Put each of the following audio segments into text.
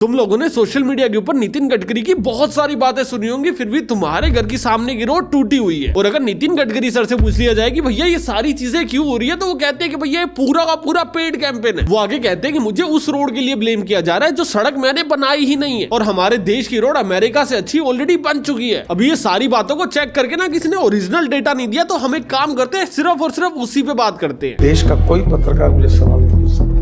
तुम लोगों ने सोशल मीडिया के ऊपर नितिन गडकरी की बहुत सारी बातें सुनी होंगी, फिर भी तुम्हारे घर की सामने की रोड टूटी हुई है। और अगर नितिन गडकरी सर से पूछ लिया जाए कि भैया ये सारी चीजें क्यों हो रही है, तो वो कहते हैं कि भैया ये पूरा का पूरा पेड कैंपेन है। वो आगे कहते हैं कि मुझे उस रोड के लिए ब्लेम किया जा रहा है जो सड़क मैंने बनाई ही नहीं है, और हमारे देश की रोड अमेरिका से अच्छी ऑलरेडी बन चुकी है। अभी ये सारी बातों को चेक करके ना किसी ने ओरिजिनल डेटा नहीं दिया, तो हम एक काम करते हैं, सिर्फ और सिर्फ उसी पे बात करते हैं। देश का कोई पत्रकार मुझे सवाल नहीं पूछ सकता।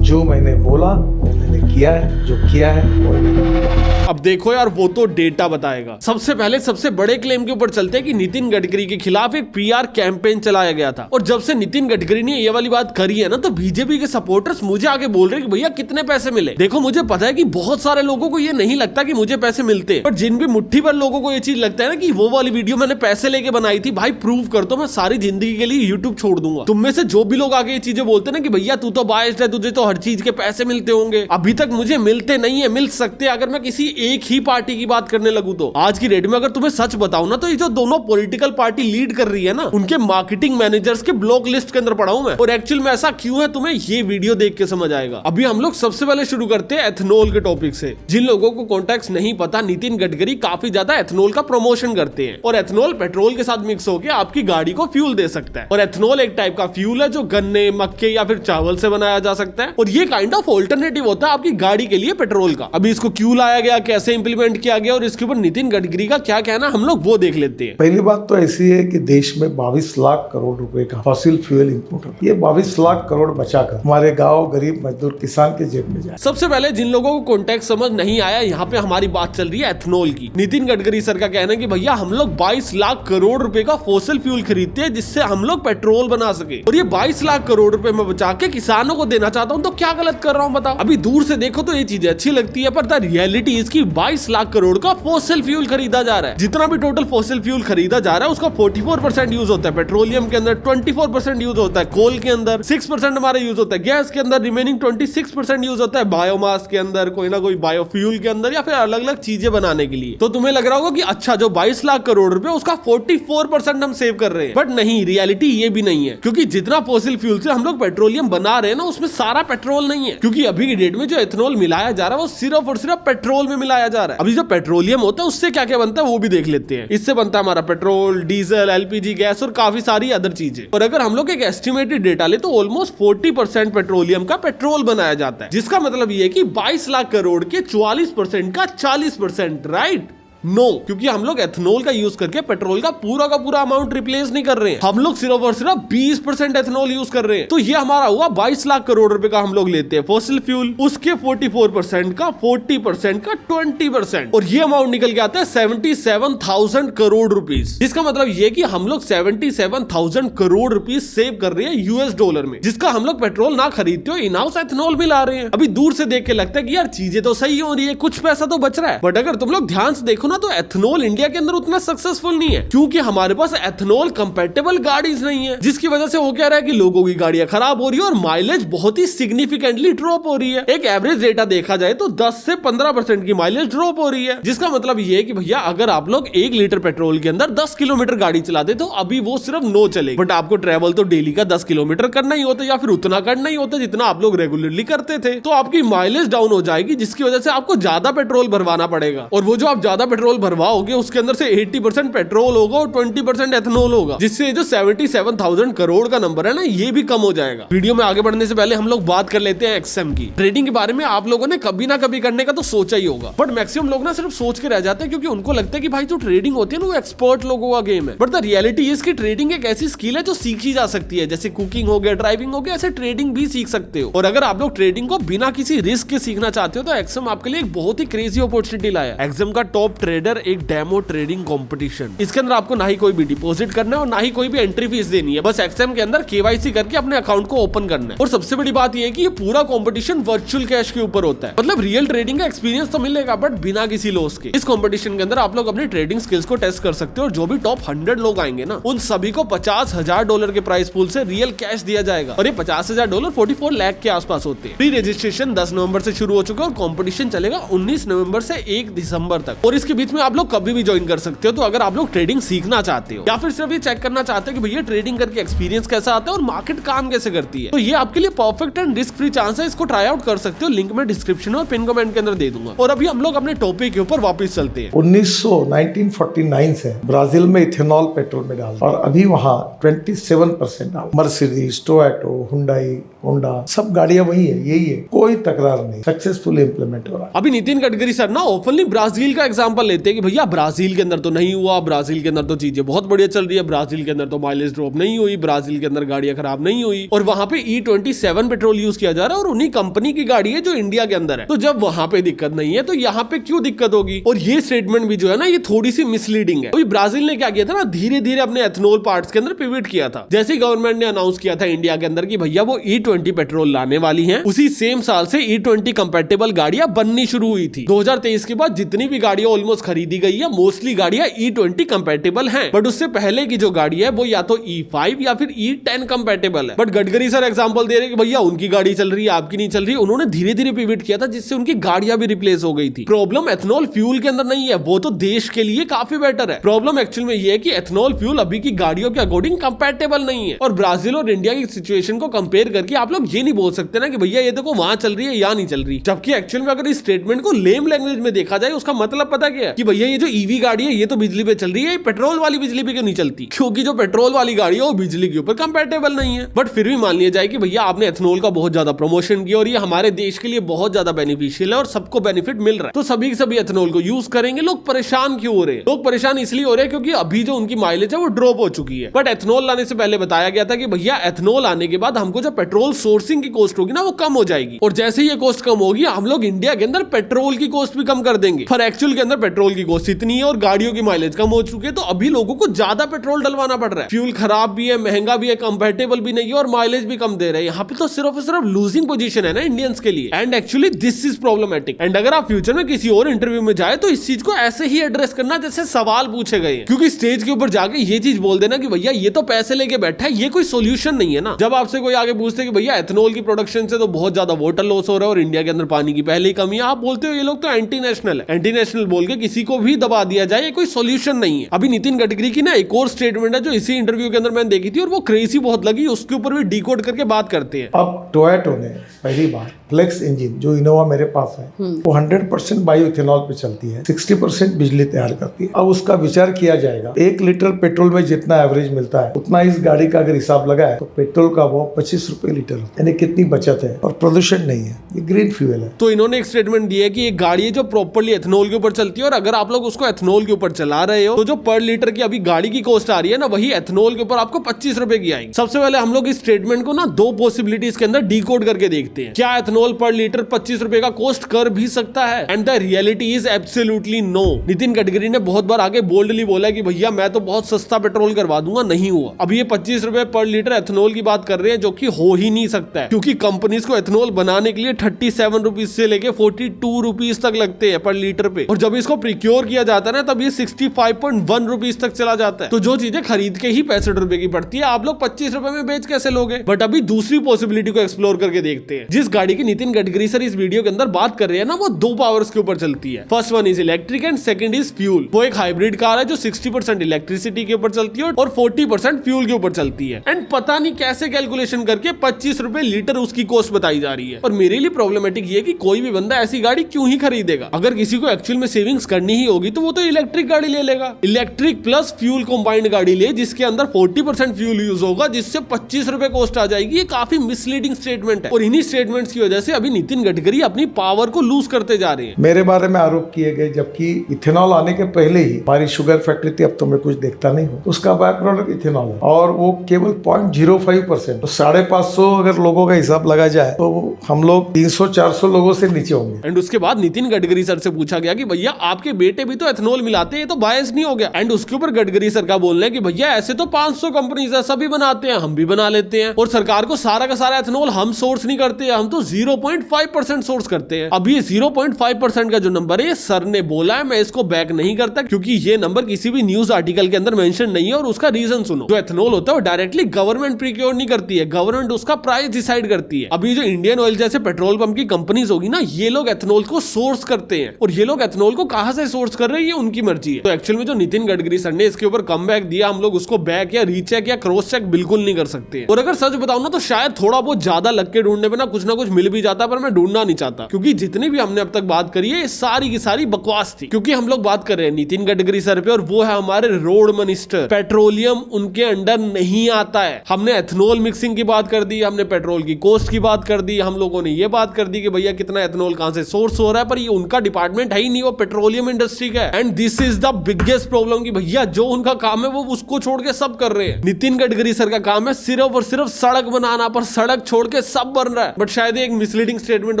जो मैंने बोला वो मैंने किया है, जो किया है वो मैंने। अब देखो यार, वो तो डेटा बताएगा। सबसे पहले सबसे बड़े क्लेम के ऊपर चलते हैं कि नितिन गडकरी के खिलाफ एक पीआर कैंपेन चलाया गया था, और जब से नितिन गडकरी ने ये वाली बात करी है ना, तो बीजेपी के सपोर्टर्स मुझे आगे बोल रहे हैं कि भैया कितने पैसे मिले। देखो, मुझे पता है कि बहुत सारे लोगों को ये नहीं लगता कि मुझे पैसे मिलते हैं, पर जिन भी मुट्ठी भर लोगों को ये चीज लगता है ना कि वो वाली वीडियो मैंने पैसे लेके बनाई थी, भाई प्रूव कर दो, मैं सारी जिंदगी के लिए यूट्यूब छोड़ दूंगा। तुम में से जो भी लोग आगे ये चीजें बोलते ना कि भैया तू तो बायस्ड है, तुझे तो हर चीज के पैसे मिलते होंगे, अभी तक मुझे मिलते नहीं है, मिल सकते अगर मैं किसी एक ही पार्टी की बात करने लगूं तो। आज की डेट में अगर तुम्हें सच बताऊं ना, तो ये जो दोनों पॉलिटिकल पार्टी लीड कर रही है ना, उनके मार्केटिंग मैनेजर्स के ब्लॉक लिस्ट के अंदर पड़ा हूं मैं। और एक्चुअल में ऐसा क्यों है, तुम्हें ये वीडियो देख के समझ आएगा। अभी हम लोग सबसे पहले शुरू करते हैं एथनॉल के टॉपिक से। जिन लोगों को कॉन्टेक्स्ट नहीं पता, नितिन गडकरी काफी ज्यादा एथनॉल का प्रमोशन करते हैं, और एथनॉल पेट्रोल के साथ मिक्स होकर आपकी गाड़ी को फ्यूल दे सकता है। और एथनॉल एक टाइप का फ्यूल है जो गन्ने, मक्के या फिर चावल से बनाया जा सकता है, और ये काइंड ऑफ ऑल्टरनेटिव होता है आपकी गाड़ी के लिए पेट्रोल का। अभी इसको क्यों लाया गया, कैसे इंप्लीमेंट किया गया, और इसके ऊपर नितिन गडकरी का क्या कहना, हम लोग वो देख लेते हैं। पहली बात तो ऐसी है कि देश में 22 लाख करोड़ रुपए का फॉसिल फ्यूल इंपोर्ट, ये 22 लाख करोड़ बचाकर हमारे गांव, गरीब मजदूर, किसान के जेब में जाए। सबसे पहले जिन लोगों को कॉन्टेक्स्ट समझ नहीं आया, यहाँ पे हमारी बात चल रही है एथनॉल की। नितिन गडकरी सर का कहना है कि भैया हम लोग 22 लाख करोड़ रुपए का फॉसिल फ्यूल खरीदते हैं जिससे हम लोग पेट्रोल बना सके, और ये 22 लाख करोड़ रुपए में बचा के किसानों को देना चाहता हूँ, तो क्या गलत कर रहा हूँ बताओ। अभी दूर से देखो तो ये चीजें अच्छी लगती है, पर द रियलिटी इसकी 22 लाख करोड़ का फॉसिल फ्यूल खरीदा जा रहा है। जितना भी टोटल फॉसिल फ्यूल खरीदा जा रहा है उसका 44% यूज होता है पेट्रोलियम के अंदर, 24% यूज होता है कोल के अंदर, 6% हमारा यूज होता है गैस के अंदर, रिमेनिंग 26% यूज होता है बायोमास के अंदर, कोई ना कोई बायोफ्यूल के अंदर, या फिर अलग अलग चीजें बनाने के लिए। तो तुम्हें लग रहा होगा कि अच्छा जो 22 लाख करोड़ रुपए उसका 44% हम सेव कर रहे हैं, बट नहीं, रियलिटी ये भी नहीं है, क्योंकि जितना फॉसिल फ्यूल से हम लोग पेट्रोलियम बना रहे हैं ना, उसमें सारा पेट्रोल नहीं है। क्योंकि अभी की डेट में जो एथनॉल मिलाया जा रहा है वो सिर्फ और सिर्फ पेट्रोल में मिलाया जा रहा है। अभी जो पेट्रोलियम होता है उससे क्या क्या बनता है वो भी देख लेते हैं। इससे बनता है हमारा पेट्रोल, डीजल, एलपीजी गैस और काफी सारी अदर चीजें। और अगर हम लोग एक एस्टिमेटेड डेटा ले तो ऑलमोस्ट 40% पेट्रोलियम का पेट्रोल बनाया जाता है, जिसका मतलब ये है कि 22 लाख करोड़ के 44% का 40%, राइट? नो, क्योंकि हम लोग एथनॉल का यूज करके पेट्रोल का पूरा अमाउंट रिप्लेस नहीं कर रहे हैं, हम लोग सिर्फ और सिर्फ 20% एथनॉल यूज कर रहे हैं। तो ये हमारा हुआ 22 लाख करोड़ रुपए का हम लोग लेते हैं फॉसिल फ्यूल, उसके 44% का, 40% का, 20%, और ये अमाउंट निकल के आता है 77,000 करोड़ रुपीस। जिसका मतलब ये कि हम लोग 77,000 करोड़ रुपीस सेव कर रहे हैं यूएस डॉलर में, जिसका हम लोग पेट्रोल ना खरीदते हो इन हाउस एथनॉल भी ला रहे हैं। अभी दूर से देख के लगता है कि यार चीजें तो सही हो रही है, कुछ पैसा तो बच रहा है, बट अगर तुम लोग ध्यान से देखो ना, तो एथनॉल इंडिया के अंदर उतना सक्सेसफुल नहीं है, क्योंकि हमारे पास एथनॉल कंपैटिबल गाड़ीज नहीं है, जिसकी वजह से वो कह रहा है कि लोगों की गाड़ियां खराब हो रही है और माइलेज बहुत ही सिग्निफिकेंटली ड्रॉप हो रही है। एक एवरेज डेटा देखा जाए तो 10 से 15% की माइलेज ड्रॉप हो रही है, जिसका मतलब ये है कि भैया अगर आप लोग 1 लीटर पेट्रोल के अंदर 10 किलोमीटर गाड़ी चलाते तो अभी वो सिर्फ 9 चलेगी, बट आपको ट्रेवल तो डेली का 10 किलोमीटर करना ही होता है, या फिर उतना करना ही होता है जितना आप लोग रेगुलरली करते थे, तो आपकी माइलेज डाउन हो जाएगी, जिसकी वजह से आपको ज्यादा पेट्रोल भरवाना पड़ेगा। और वो जो आप ज्यादा पेट्रोल भरवाओगे उसके अंदर से 80% पेट्रोल होगा और 20% एथनॉल होगा, जिससे जो 77,000 करोड़ का नंबर है ना, ये भी कम हो जाएगा। वीडियो में आगे बढ़ने से पहले हम लोग बात कर लेते हैं एक्सएम की। ट्रेडिंग के बारे में आप लोगों ने कभी ना कभी करने का तो सोचा ही होगा, बट मैक्सिमम लोग ना सिर्फ सोच के रह जाते हैं, क्योंकि उनको लगता है कि भाई जो ट्रेडिंग होती है ना वो एक्सपर्ट लोगों का गेम है, बट द रियलिटी इज कि ट्रेडिंग एक ऐसी स्किल है जो सीखी जा सकती है, जैसे कुकिंग हो गया, ड्राइविंग हो गया, ऐसे ट्रेडिंग भी सीख सकते हो। और अगर आप लोग ट्रेडिंग को बिना किसी रिस्क के सीखना चाहते हो तो एक्सएम आपके लिए एक बहुत ही क्रेजी अपॉर्चुनिटी लाया। एक्सएम का टॉप ट्रेडर एक डेमो ट्रेडिंग कंपटीशन, इसके अंदर आपको ना ही कोई भी डिपॉजिट करना है और ना ही कोई भी एंट्री फीस देनी है, बस एक्सएम के अंदर केवाईसी करके अपने अकाउंट को ओपन करना है। और सबसे बड़ी बात यह है कि ये पूरा कंपटीशन वर्चुअल कैश के ऊपर होता है, मतलब रियल ट्रेडिंग का एक्सपीरियंस तो मिलेगा बट बिना किसी लॉस के। इस कंपटीशन के अंदर आप लोग अपनी ट्रेडिंग स्किल्स को टेस्ट कर सकते हो, और जो भी टॉप 100 लोग आएंगे ना, उन सभी को $50,000 के प्राइस पूल से रियल कैश दिया जाएगा, और ये $50,000 44 लाख के आसपास होते हैं। प्री रजिस्ट्रेशन 10 नवंबर से शुरू हो चुका है और कंपटीशन चलेगा 19 नवंबर से 1 दिसंबर तक। और इसके बीच में आप लोग कभी भी ज्वाइन कर सकते हो। तो अगर आप लोग ट्रेडिंग सीखना चाहते हो या फिर सिर्फ ये चेक करना चाहते हो कि भैया ट्रेडिंग करके एक्सपीरियंस कैसा आता है और मार्केट काम कैसे करती है, तो ये आपके लिए perfect and risk free chance है। इसको ट्राई आउट कर सकते हो, लिंक मैं डिस्क्रिप्शन और पिन कमेंट के अंदर दे दूंगा। और अभी हम लोग अपने टॉपिक के ऊपर वापस चलते हैं। 1949 से ब्राजील में इथेनॉल पेट्रोल में डाल और अभी वहाँ 27% डाल। मर्सिडीज, टोयोटो, हुंडई, होंडा सब गाड़ियां वही है, यही है, कोई तकरार नहीं, सक्सेसफुल इंप्लीमेंट हो रहा है। अभी नितिन गडकरी सर ना ओपनली ब्राजील का एग्जांपल लेते हैं कि भैया ब्राजील के अंदर तो नहीं हुआ, ब्राजील के अंदर तो चीजें बहुत बढ़िया चल रही है, ब्राजील के अंदर तो माइलेज ड्रॉप नहीं हुई, ब्राजील के अंदर गाड़ियां खराब नहीं हुई और वहां पे E27 पेट्रोल यूज किया जा रहा है और उन्हीं कंपनी की गाड़ी है जो इंडिया के अंदर है। तो जब वहां पे दिक्कत नहीं है तो यहाँ पे क्यों दिक्कत होगी? और ये स्टेटमेंट भी जो है ना ये थोड़ी सी मिसलीडिंग है। अभी ब्राजील ने क्या किया था ना, धीरे धीरे अपने एथनॉल पार्ट्स के अंदर पिवट किया था। जैसे गवर्नमेंट ने अनाउंस किया था इंडिया के अंदर कि भैया वो E20 पेट्रोल लाने वाली है, उसी सेम साल से E20 कंपैटिबल गाड़ियां बननी शुरू हुई थी। 2023 के बाद जितनी भी गाड़ियां ऑलमोस्ट खरीदी गई है मोस्टली गाड़ियां E20 कंपैटिबल हैं। बट उससे पहले की जो गाड़ी है वो या तो E5 या फिर E10 कंपैटिबल है। बट गडकरी सर एग्जांपल दे रहे कि भैया उनकी गाड़ी चल रही है, आपकी नहीं चल रही। उन्होंने धीरे धीरे पिवट किया था जिससे उनकी गाड़ियां भी रिप्लेस हो गई थी। प्रॉब्लम एथनॉल फ्यूल के अंदर नहीं है, वो तो देश के लिए काफी बेटर है। प्रॉब्लम एक्चुअल में ये है कि एथनॉल फ्यूल अभी की गाड़ियों के अकॉर्डिंग कंपैटिबल नहीं है। और ब्राजील और इंडिया की सिचुएशन को कंपेयर करके आप लोग ये नहीं बोल सकते ना कि भैया ये देखो वहां चल रही है या नहीं चल रही। जबकि एक्चुअल में अगर इस स्टेटमेंट को लेम लैंग्वेज में देखा जाए उसका मतलब पता क्या है कि भैया ये जो ईवी गाड़ी है ये तो बिजली पे चल रही है, पेट्रोल वाली बिजली पे क्यों नहीं चलती? क्योंकि जो पेट्रोल वाली गाड़ी है वो बिजली के ऊपर कंपैटिबल नहीं है। बट फिर भी मान लिया जाए कि भैया आपने एथनॉल का बहुत ज्यादा प्रमोशन किया और ये हमारे देश के लिए बहुत ज्यादा बेनिफिशियल है और सबको बेनिफिट मिल रहा है, तो सभी सभी एथनॉल को यूज करेंगे। लोग परेशान क्यों हो रहे हैं? लोग परेशान इसलिए हो रहे हैं क्योंकि अभी जो उनकी माइलेज है वो ड्रॉप हो चुकी है। बट एथनॉल लाने से पहले बताया गया था कि भैया एथनॉल आने के बाद हमको जो पेट्रोल सोर्सिंग की कॉस्ट होगी ना वो कम हो जाएगी और जैसे ये कॉस्ट कम होगी हम लोग इंडिया के अंदर पेट्रोल की कॉस्ट भी कम कर देंगे। पर एक्चुअल के अंदर पेट्रोल की कॉस्ट इतनी है और गाड़ियों की माइलेज कम हो चुकी है तो अभी लोगों को ज्यादा पेट्रोल डलवाना पड़ रहा है। फ्यूल खराब भी है, महंगा भी है, कंपैटिबल भी नहीं है और माइलेज भी कम दे रहे हैं। यहाँ पे तो सिर्फ लूजिंग पोजीशन है ना इंडियंस के लिए। And actually this is problematic. And अगर आप फ्यूचर में किसी और इंटरव्यू में जाए तो इस चीज को ऐसे ही एड्रेस करना जैसे सवाल पूछे गए हैं, क्योंकि स्टेज के ऊपर जाके ये चीज बोल देना कि भैया ये तो पैसे लेके बैठा है, ये कोई सोल्यूशन नहीं है ना। जब आपसे कोई आगे पूछते कि भैया एथनॉल की प्रोडक्शन से तो बहुत ज्यादा वाटर लॉस हो रहा है और इंडिया के अंदर पानी की पहले ही कमी है, आप बोलते हो ये लोग तो एंटी नेशनल है। एंटी नेशनल बोल के किसी को भी दबा दिया जाए ये कोई सोल्यूशन नहीं है। अभी नितिन गडकरी की ना एक और स्टेटमेंट है जो इसी इंटरव्यू के अंदर मैंने देखी थी और वो क्रेजी बहुत लगी, उसके ऊपर भी डिकोड करके बात करते हैं। अब टोयोटो ने पहली बार फ्लेक्स इंजन जो इनोवा मेरे पास है वो 100% बायो इथेनॉल पे चलती है, 60% बिजली तैयार करती है। अब उसका विचार किया जाएगा 1 लीटर पेट्रोल में जितना एवरेज मिलता है उतना इस गाड़ी का अगर हिसाब लगाए तो पेट्रोल का वो 25 रुपए लीटर, यानी कितनी बचत है और प्रदूषण नहीं है, ये ग्रीन फ्यूल है। तो इन्होंने एक स्टेटमेंट दिया है कि एक गाड़ी है जो प्रॉपर्ली एथनॉल के ऊपर चलती है और अगर आप लोग उसको एथनॉल के ऊपर चला रहे हो तो जो पर लीटर की अभी गाड़ी की कॉस्ट आ रही है ना वही एथनॉल के ऊपर आपको 25 रुपए की आएगी। सबसे पहले हम लोग इस स्टेटमेंट को ना दो पॉसिबिलिटीज के अंदर डिकोड करके देखते हैं। क्या एथनॉल पर लीटर 25 रुपए का कॉस्ट कर भी सकता है? And the reality is absolutely no. Nitin Gadkari ने बहुत बार आगे बोल्डली बोला कि भैया मैं तो बहुत सस्ता पेट्रोल करवा दूंगा, नहीं हुआ। अभी ये 25 रुपए पर लीटर एथनॉल की बात कर रहे हैं जो कि हो ही नहीं सकता है, क्योंकि कंपनीज को एथनॉल बनाने के लिए 37 रुपीज से लेके 42 रुपीज तक लगते हैं पर लीटर पे, और जब इसको प्रिक्योर किया जाता है ना तब ये 65.1 रुपीज तक चला जाता है। तो जो चीजें खरीद के ही 65 रुपए की पड़ती है आप लोग 25 रुपए में बेच कैसे लोगे? बट अभी दूसरी पॉसिबिलिटी को एक्सप्लोर करके देखते हैं। जिस गाड़ी की नितिन गडकरी सर इस वीडियो के अंदर बात कर रहे हैं ना वो 2 पावर्स के ऊपर चलती है। First one is electric and second is fuel. वो एक हाइब्रिड कार है जो 60% इलेक्ट्रिसिटी के ऊपर चलती है और 40% फ्यूल के ऊपर चलती है। एंड पता नहीं कैसे कैलकुलेशन करके 25 रुपए लीटर उसकी कॉस्ट बताई जा रही है। और मेरे लिए प्रॉब्लमेटिक ये कि कोई भी बंदा ऐसी गाड़ी क्यों ही खरीदेगा? अगर किसी को एक्चुअल में सेविंग्स करनी ही होगी तो वो तो इलेक्ट्रिक गाड़ी ले लेगा, इलेक्ट्रिक प्लस फ्यूल कंबाइंड गाड़ी ले जिसके अंदर 40% फ्यूल यूज होगा, जिससे 25 रुपए कॉस्ट आ जाएगी। ये काफी मिसलीडिंग स्टेटमेंट है और इन्हीं स्टेटमेंट्स की वजह से अभी नितिन गडकरी अपनी पावर को लूज करते जा रहे हैं। मेरे बारे में आरोप किए गए, जबकि इथेनॉल आने के पहले ही हमारी शुगर फैक्ट्री थी, अब तो मैं कुछ देखता नहीं हूँ, उसका बाय प्रोडक्ट इथेनॉल है और वो केवल 0.05%। तो 550 अगर लोगों का हिसाब लगा जाए तो हम लोग 300-400 लोगों से नीचे होंगे। एंड उसके बाद नितिन गडकरी सर से पूछा गया कि भैया आपके बेटे भी तो एथनॉल मिलाते हैं, ये तो बायस नहीं हो गया? एंड उसके ऊपर गडकरी सर का बोलना है कि भैया ऐसे तो 500 कंपनीज है, सभी बनाते हैं, हम भी बना लेते हैं और सरकार को सारा का सारा एथनॉल हम सोर्स नहीं करते, हम तो 0.5% सोर्स करते हैं। अब ये 0.5% का जो नंबर है सर ने बोला है, मैं इसको बैक नहीं करता क्योंकि ये नंबर किसी भी न्यूज आर्टिकल के अंदर मेंशन नहीं है। और उसका रीजन सुनो, जो एथनॉल होता है वो डायरेक्टली गवर्नमेंट प्रिक्योर नहीं करती है, गवर्नमेंट उसका प्राइस डिसाइड करती है। अभी जो इंडियन ऑयल जैसे पेट्रोल पंप की कंपनीज होगी ना, ये लोग एथनॉल को सोर्स करते हैं और ये लोग एथनॉल को कहां कहां से सोर्स कर रहे हैं ये उनकी मर्जी है। तो एक्चुअल में जो नितिन गडकरी सर ने इसके ऊपर कमबैक दिया, हम लोग उसको बैक या रीचेक या क्रॉस चेक बिल्कुल नहीं कर सकते। और अगर सच बताऊं ना तो शायद थोड़ा बहुत ज्यादा लग के ढूंढने पे ना कुछ मिल भी जाता, पर मैं ढूंढना नहीं चाहता, क्योंकि जितनी भी हमने अब तक बात करी है सारी की सारी बकवास थी। क्योंकि हम लोग बात कर रहे हैं नितिन गडकरी सर पे, और वो है हमारे रोड मिनिस्टर। पेट्रोलियम उनके अंडर नहीं आता है। हमने एथनॉल मिक्सिंग की बात कर दी, हमने पेट्रोल की कॉस्ट की बात कर दी, हम लोगों ने ये बात कर दी कि भैया कितना एथनॉल कहां से सोर्स हो रहा है, पर ये उनका डिपार्टमेंट है ही नहीं, वो पेट्रोलियम इंडस्ट्री का है। And this is the biggest problem कि भैया जो उनका काम है वो उसको छोड़ के सब कर रहे हैं। नितिन गडकरी सर का काम है सिर्फ और सिर्फ सड़क बनाना, पर सड़क छोड़ के सब बन रहा है। बट शायद एक मिसलीडिंग स्टेटमेंट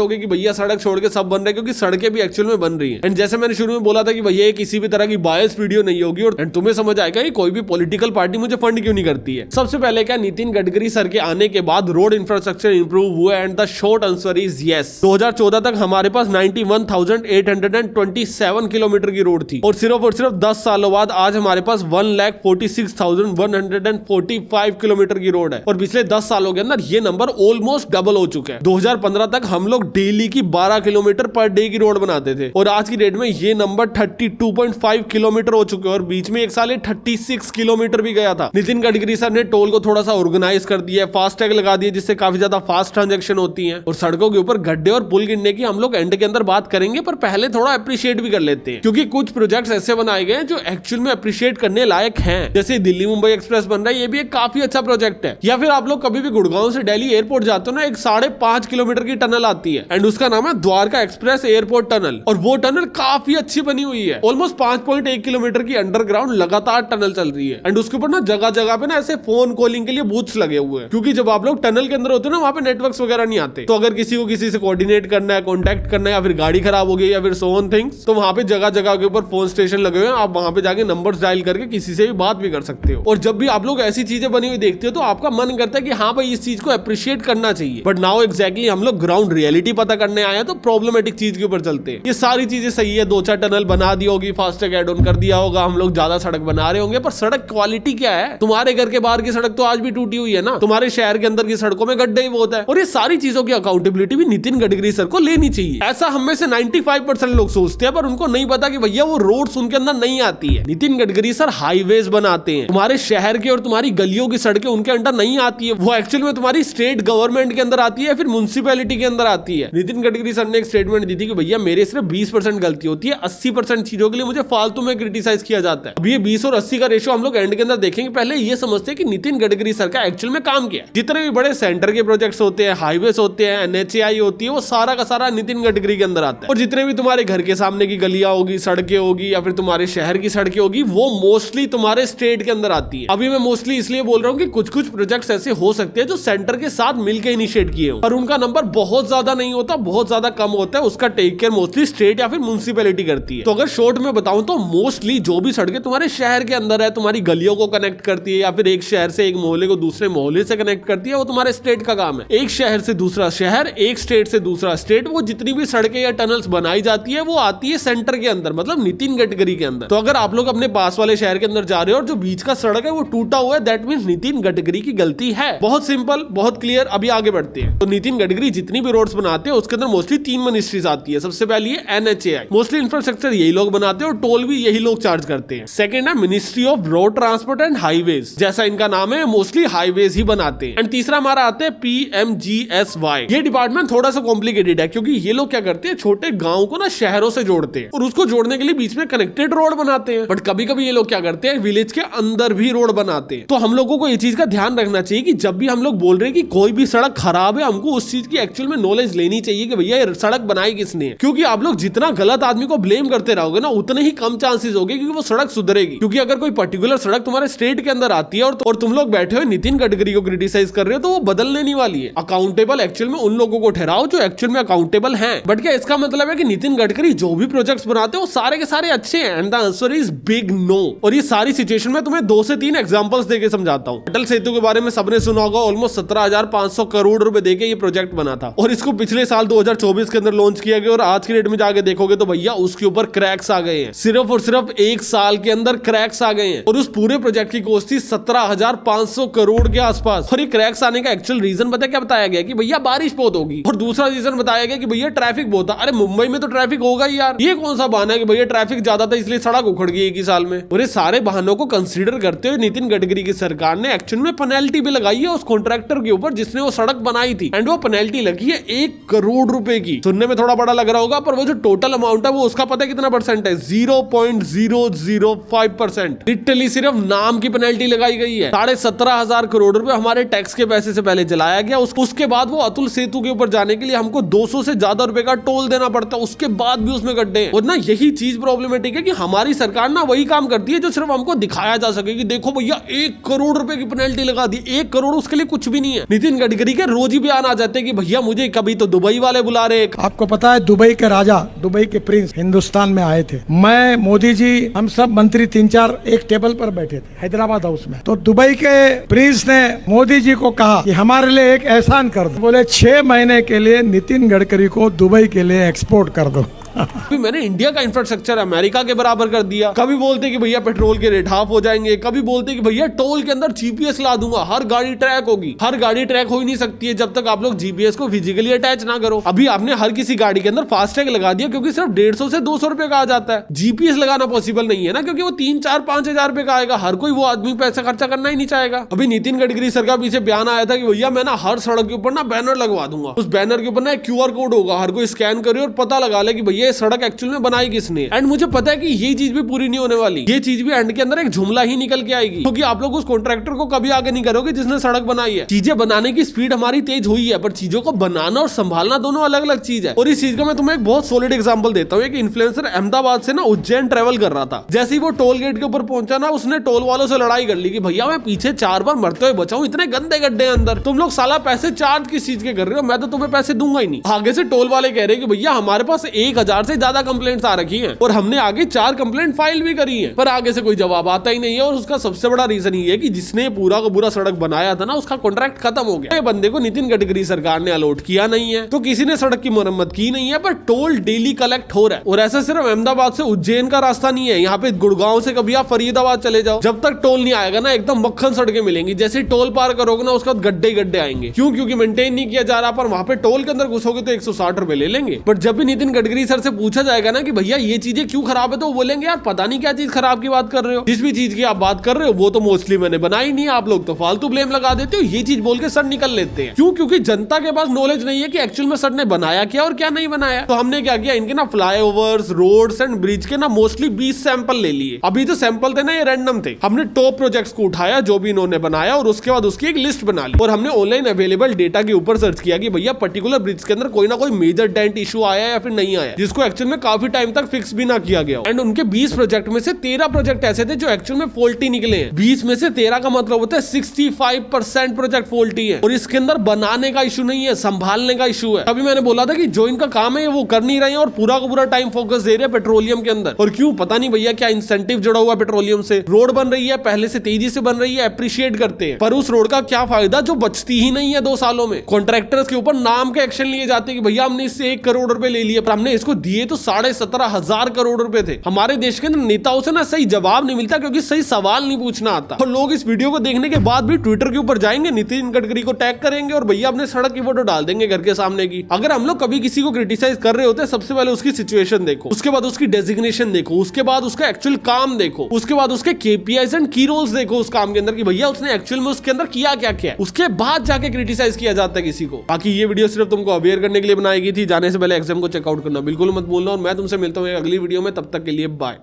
होगी कि भैया सड़क छोड़ के सब बन रहा है, क्योंकि सड़कें भी एक्चुअल में बन रही हैं। एंड जैसे मैंने शुरू में बोला था कि भैया ये किसी भी तरह की बायस वीडियो नहीं होगी, और तुम्हें समझ आएगा कि कोई भी पॉलिटिकल पार्टी मुझे फंड क्यों नहीं करती है। सबसे पहले क्या, नितिन गडकरी सर के आने के बाद रोड इंफ्रास्ट्रक्चर इंप्रूव हुआ, and the short answer is yes. 2014 तक हमारे पास 91,827 किलोमीटर की रोड थी, और सिर्फ 10 सालों बाद आज हमारे पास 1,46,145 किलोमीटर की रोड है। और पिछले 10 सालों के अंदर ये नंबर ऑलमोस्ट डबल हो चुका है। 2015 तक हम लोग डेली की 12 किलोमीटर पर डे की रोड बनाते थे, और आज की डेट में ये नंबर 32.5 किलोमीटर हो चुके हैं, और बीच में एक साल 36 किलोमीटर भी गया था। नितिन गडकरी सर ने टोल को थोड़ा सा ऑर्गेनाइज कर दिया है, फास्ट टैग लगा दिया, जिससे काफी ज्यादा फास्ट ट्रांजैक्शन होती है। और सड़कों के ऊपर गड्ढे और पुल गिनने की हम लोग एंड के अंदर बात करेंगे, पर पहले थोड़ा अप्रिशिएट भी कर लेते हैं, क्योंकि कुछ प्रोजेक्ट्स ऐसे बनाए गए हैं जो एक्चुअल में अप्रिशिएट करने लायक हैं। जैसे दिल्ली मुंबई एक्सप्रेस बन रहा है, ये भी एक काफी अच्छा प्रोजेक्ट है। या फिर आप लोग कभी भी गुड़गांव से दिल्ली एयरपोर्ट जाते हो ना, एक 5.5 किलोमीटर की टनल आती है, एंड उसका नाम है द्वारका एक्सप्रेस एयरपोर्ट टनल, और वो टनल काफी अच्छी बनी हुई है। ऑलमोस्ट 5.1 किलोमीटर की अंडरग्राउंड लगातार टनल चल रही है, एंड उसके ऊपर ना जगह जगह पे ना ऐसे फोन कॉलिंग के लिए बूथ्स लगे हुए हैं, क्योंकि जब आप लोग टनल के अंदर होते हो ना, वहां पे नेटवर्क्स वगैरह नहीं आते। तो अगर किसी को किसी से कोऑर्डिनेट करना है, कॉन्टैक्ट करना है, या फिर गाड़ी खराब हो गई, या फिर सो ऑन थिंग्स, तो वहां पे जगह जगह के ऊपर फोन स्टेशन लगे हुए हैं। आप वहां पे जाके नंबर्स डायल करके किसी से भी बात भी कर सकते हो। और जब भी आप लोग ऐसी चीजें बनी हुई देखते हो तो आपका मन करता है कि हाँ भाई इस चीज को अप्रिशिएट करना चाहिए। बट नाउ एग्जैक्टली हम लोग ग्राउंड रियलिटी पता करने आए हैं, तो प्रॉब्लमेटिक चीज के ऊपर चलते हैं। ये सारी चीजें सही है, 2-4 टनल बना दी होगी, फास्टैग ऐड ऑन कर दिया होगा, हम लोग ज्यादा सड़क बना रहे होंगे, पर सड़क क्वालिटी क्या है? तुम्हारे घर के बाहर की सड़क तो आज भी टूटी हुई है ना, तुम्हारे शहर के अंदर की सड़कों में गड्ढे ही बहुत है। और ये सारी चीजों की अकाउंटेबिलिटी भी नितिन गडकरी सर को लेनी चाहिए। ऐसा हम में से 95% लोग सोचते हैं, पर उनको नहीं पता कि भैया वो रोड्स उनके अंदर नहीं आती है। नितिन गडकरी सर हाईवेज बनाते हैं, तुम्हारे शहर के और तुम्हारी गलियों की सड़कें उनके अंडर नहीं आती है, वो एक्चुअल में तुम्हारी स्टेट गवर्नमेंट के अंदर आती है, फिर म्युनिसिपैलिटी के अंदर आती है। नितिन गडकरी सर ने एक स्टेटमेंट दी थी कि भैया मेरे सिर्फ 20% गलती होती है, 80% चीजों के लिए मुझे फालतू में क्रिटिसाइज किया जाता है। अब ये 20 और 80 का रेशियो हम लोग एंड के अंदर देखेंगे। पहले ये समझते हैं कि नितिन गडकरी सर का एक्चुअल में काम क्या है। जितने भी बड़े सेंटर के प्रोजेक्ट्स होते हैं, हाईवेज होते हैं, NHAI होती है, वो सारा का सारा नितिन गडकरी के अंदर आता है। और जितने भी तुम्हारे घर के सामने की गलियां होगी, सड़कें होगी, या फिर तुम्हारे शहर की सड़कें होगी, वो मोस्टली तुम्हारे स्टेट के अंदर आती है। अभी मैं मोस्टली इसलिए बोल रहा हूँ कि कुछ कुछ प्रोजेक्ट्स ऐसे हो सकते हैं जो सेंटर के साथ मिलकर इनिशिएट किए हो, पर उनका नंबर बहुत ज्यादा नहीं होता, बहुत ज्यादा कम होता है। उसका टेक केयर मोस्टली स्टेट या फिर म्युनिसिपैलिटी करती है। तो अगर शॉर्ट में बताऊं तो मोस्टली जो भी सड़कें तुम्हारे शहर के अंदर है, तुम्हारी गलियों को कनेक्ट करती है, या फिर एक शहर से एक मोहल्ले को दूसरे मोहल्ले से कनेक्ट करती है, वो तुम्हारे स्टेट का काम है। एक शहर से दूसरा शहर, एक स्टेट से दूसरा स्टेट, वो जितनी भी सड़कें या टनल्स बनाई जाती है वो आती है सेंटर के अंदर, मतलब नितिन गडकरी के अंदर। तो अगर आप लोग अपने पास वाले शहर के अंदर जा रहे हो और जो बीच का सड़क है वो टूटा हुआ है, दैट मींस नितिन गडकरी की गलती है। बहुत सिंपल, बहुत क्लियर। अभी आगे बढ़ते हैं। तो नितिन गडकरी जितनी भी रोड्स बनाते हैं उसके अंदर मोस्टली 3 मिनिस्ट्रीज आती है। सबसे पहली है NHAI, मोस्टली इंफ्रास्ट्रक्चर यही लोग बनाते हैं और टोल भी यही लोग चार्ज करते हैं। सेकंड है ministry of road transport and highways, जैसा इनका नाम है, मोस्टली हाईवेज ही बनाते हैं। एंड तीसरा हमारा आता है PMGSY। ये डिपार्टमेंट थोड़ा सा कॉम्प्लिकेटेड है, क्योंकि ये लोग क्या करते हैं, छोटे गांव को ना शहरों से जोड़ते हैं और उसको जोड़ने के लिए बीच में कनेक्टेड रोड बनाते हैं। बट कभी कभी ये लोग क्या करते हैं, विलेज के अंदर भी रोड बनाते हैं। तो हम लोगों को ये चीज का ध्यान रखना चाहिए कि जब भी हम लोग बोल रहे हैं कि कोई भी सड़क खराब है, हमको उस चीज की एक्चुअल में नॉलेज लेनी चाहिए कि भैया ये सड़क बनाई किसने। क्योंकि आप लोग जितना गलत आदमी को ब्लेम करते रहोगे ना, उतने ही कम चांसेस होंगे कि वो सड़क सुधरेगी। क्योंकि अगर कोई पर्टिकुलर सड़क तुम्हारे स्टेट के अंदर आती है और तुम लोग बैठे हुए नितिन गडकरी को क्रिटिसाइज कर रहे हो, तो वो बदलने नहीं वाली है। अकाउंटेबल एक्चुअल में उन लोगों को ठहराओ जो एक्चुअल में अकाउंटेबल हैं। बट क्या इसका मतलब है कि नितिन गडकरी जो भी प्रोजेक्ट्स बनाते हैं वो सारे के सारे अच्छे हैं? And the answer is big no. और ये सारी सिचुएशन में तुम्हें 2 से 3 एग्जांपल्स देके समझाता हूं। अटल सेतु के बारे में सबने सुना होगा, ऑलमोस्ट 17,500 करोड़ रुपए देके ये प्रोजेक्ट बना था और इसको पिछले साल 2024 के अंदर लॉन्च किया गया। और आज की डेट में जाके देखोगे तो भैया उसके ऊपर क्रैक्स आ गए हैं। सिर्फ और सिर्फ 1 साल के अंदर क्रैक्स आ गए हैं। और उस पूरे प्रोजेक्ट की कॉस्ट थी 17,500 करोड़ के आसपास। और ये क्रैक्स आने का एक्चुअल रीजन पता क्या बताया गया, कि भैया बारिश बहुत होगी। और दूसरा रीजन बताया गया कि भैया ट्रैफिक बहुत है। अरे मुंबई में तो ट्रैफिक होगा ही यार, ये कौन सा बहाना है कि भैया ट्रैफिक ज्यादा था इसलिए सड़क उखड़ गई एक ही साल में। और ये सारे बहानों को कंसीडर करते हुए नितिन गडकरी की सरकार ने एक्चुअल में पेनल्टी भी लगाई है उस कॉन्ट्रैक्टर के ऊपर जिसने वो सड़क बनाई थी, एंड वो पेनल्टी लगी है 1 करोड़ रुपए की। सुनने में थोड़ा बड़ा लग रहा होगा, पर वो जो टोटल अमाउंट है वो उसका पता है कितना परसेंट है? 0.005%। लिटरली सिर्फ नाम की पेनल्टी लगाई गई है। 17,500 करोड़ रुपए हमारे टैक्स के पैसे से पहले जलाया गया। उसके बाद वो अतुल सेतु के ऊपर जाने के लिए हमको 200 से ज्यादा रुपए का टोल देना पड़ता है, उसके बाद भी उसमें गड्ढे हैं। और ना यही चीज प्रॉब्लमेटिक है कि हमारी सरकार ना वही काम करती है जो सिर्फ हमको दिखाया जा सके कि देखो भैया 1 करोड़ रुपए की पेनल्टी लगा दी। 1 करोड़ उसके लिए कुछ भी नहीं है। नितिन गडकरी के रोज ही बयान आ जाते हैं कि भैया मुझे कभी तो दुबई वाले बुला रहे। आपको पता है दुबई के राजा, दुबई के प्रिंस हिंदुस्तान में आए थे। मैं, मोदी जी, हम सब मंत्री 3-4 एक टेबल पर बैठे थे हैदराबाद हाउस में। तो दुबई के प्रिंस ने मोदी जी को कहा कि हमारे लिए एक एहसान कर दो। बोले 6 महीने के लिए नितिन गडकरी को दुबई के लिए एक्सपोर्ट कर दो। मैंने इंडिया का इंफ्रास्ट्रक्चर अमेरिका के बराबर कर दिया। कभी बोलते कि भैया पेट्रोल के रेट हाफ हो जाएंगे, कभी बोलते कि भैया टोल के अंदर जीपीएस ला दूंगा, हर गाड़ी ट्रैक होगी। हर गाड़ी ट्रैक हो ही नहीं सकती है जब तक आप लोग जीपीएस को फिजिकली अटैच ना करो। अभी आपने हर किसी गाड़ी के अंदर फास्टैग लगा दिया क्योंकि सिर्फ 150 से 200 रुपए का आ जाता है। जीपीएस लगाना पॉसिबल नहीं है ना, क्योंकि वो 3-4-5 हजार रुपए का आएगा। हर कोई वो आदमी पैसा खर्चा करना ही नहीं चाहेगा। अभी नितिन गडकरी सर का पीछे बयान आया था कि भैया मैं ना हर सड़क के ऊपर ना बैनर लगवा दूंगा। उस बैनर के ऊपर ना एक QR कोड होगा, हर कोई स्कैन करे और पता लगा ले कि भैया ये सड़क एक्चुअल में बनाई किसने। एंड मुझे पता है कि ये चीज भी पूरी नहीं होने वाली। ये चीज भी एंड के अंदर एक जुमला ही निकल के आएगी, क्योंकि आप लोग उस कॉन्ट्रैक्टर को कभी आगे नहीं करोगे जिसने सड़क बनाई है। चीजें बनाने की स्पीड हमारी तेज हुई है, पर चीजों को बनाना और संभालना दोनों अलग अलग चीज है। और इस चीज का मैं तुम्हें एक बहुत सॉलिड एग्जांपल देता हूँ। एक इन्फ्लुएंसर अहमदाबाद से ना उज्जैन ट्रेवल कर रहा था। जैसे ही वो टोल गेट के ऊपर पहुंचा ना, उसने टोल वालों से लड़ाई कर ली कि भैया मैं पीछे 4 बार मरते हुए बचाऊं, इतने गंदे गड्ढे अंदर, तुम लोग साला पैसे चार्ज किस चीज के कर रहे हो? मैं तो तुम्हें पैसे दूंगा ही नहीं। आगे से टोल वाले कह रहे हैं कि भैया हमारे पास 1000 से ज्यादा कंप्लेंट्स आ रखी हैं और हमने आगे 4 कंप्लेंट फाइल भी करी है, पर आगे से कोई जवाब आता ही नहीं है। और उसका सबसे बड़ा रीजन ये है कि जिसने पूरा का पूरा सड़क बनाया था ना, उसका कॉन्ट्रैक्ट खत्म हो गया। ये बंदे को नितिन गडकरी सरकार ने अलॉट किया नहीं है, तो किसी ने सड़क की मरम्मत की नहीं है, पर टोल डेली कलेक्ट हो रहा है। और ऐसा सिर्फ अहमदाबाद से उज्जैन का रास्ता नहीं है। यहाँ पे गुड़गांव से कभी आप फरीदाबाद चले जाओ, जब तक टोल नहीं आएगा ना, एकदम मक्खन सड़कें मिलेंगी। जैसे टोल पार करोगे ना, उसका गड्ढे गड्ढे आएंगे। क्यों? क्योंकि मेंटेन नहीं किया जा रहा। पर वहां पे टोल के अंदर घुसोगे तो 160 रुपए ले लेंगे। बट जब भी नितिन गडकरी सर से पूछा जाएगा ना कि भैया ये चीजें क्यों खराब है, तो बोलेंगे यार पता नहीं क्या चीज खराब की बात कर रहे हो। जिस भी चीज की आप बात कर रहे हो वो तो मोस्टली मैंने बनाई नहीं है, आप लोग तो फालतू ब्लेम लगा देते हो। ये चीज बोल के सर निकल लेते हैं। क्यों? क्योंकि जनता के पास नॉलेज नहीं है कि एक्चुअल में सर ने बनाया क्या और क्या नहीं बनाया। तो हमने क्या किया, इनके ना फ्लाईओवर्स, रोड्स एंड ब्रिज के ना मोस्टली 20 सैंपल ले लिए। अभी जो सैंपल थे ना ये रैंडम थे। हमने टॉप प्रोजेक्ट्स को उठाया जो भी इन्होंने बनाया, और उसके बाद उसकी एक लिस्ट बना ली। और हमने ऑनलाइन अवेलेबल डेटा के ऊपर सर्च किया कि भैया पर्टिकुलर ब्रिज के अंदर कोई ना कोई मेजर डेंट इशू आया या फिर नहीं आया, जिसको एक्चुअल में काफी टाइम तक फिक्स भी ना किया गया। एंड उनके 20 प्रोजेक्ट में से 13 प्रोजेक्ट ऐसे थे जो एक्चुअल में फॉल्टी निकले हैं। 20 में से 13 का मतलब होता है 65% प्रोजेक्ट फॉल्टी है। और इसके अंदर बनाने का इशू नहीं है, संभालने का इशू है। अभी मैंने बोला था कि जो इनका काम है वो कर नहीं रहे हैं और पूरा का पूरा टाइम फोकस दे रहे हैं पेट्रोलियम के अंदर। और क्यों पता नहीं भैया, क्या इंसेंटिव जुड़ा हुआ पेट्रोलियम से। रोड बन रही है, पहले से तेजी से बन रही है, अप्रिशिएट करते हैं, पर उस रोड का क्या फायदा जो बचती ही नहीं है 2 सालों में। कॉन्ट्रैक्टर्स के ऊपर नाम के एक्शन लिए जाते हैं कि भैया हमने इससे 1 करोड़ रुपए ले लिए, पर हमने इसको दिए तो 17,500 करोड़ रुपए थे। हमारे देश के अंदर नेताओं से ना सही जवाब नहीं मिलता क्योंकि सही सवाल नहीं पूछना आता। और लोग इस वीडियो को देखने के बाद भी ट्विटर के ऊपर जाएंगे, नितिन गडकरी को टैग करेंगे और भैया अपने सड़क की फोटो डाल देंगे घर के सामने की। अगर हम लोग कभी किसी को क्रिटिसाइज कर रहे होते हैं, सबसे पहले उसकी सिचुएशन देखो, उसके बाद उसकी डेजिग्नेशन देखो, उसके बाद उसका एक्चुअल काम देखो, उसके बाद उसके KPIs एंड की रोल्स देखो उस काम के अंदर कि भैया उसने एक्चुअल में उसके अंदर किया क्या क्या है। उसके बाद जाके क्रिटिसाइज किया जाता है किसी को। बाकी ये वीडियो सिर्फ तुमको अवेयर करने के लिए बनाई गई थी। जाने से पहले एग्जाम को चेकआउट करना बिल्कुल मत भूलना। और मैं तुमसे मिलता हूँ अगली वीडियो में, तब तक के लिए बाय।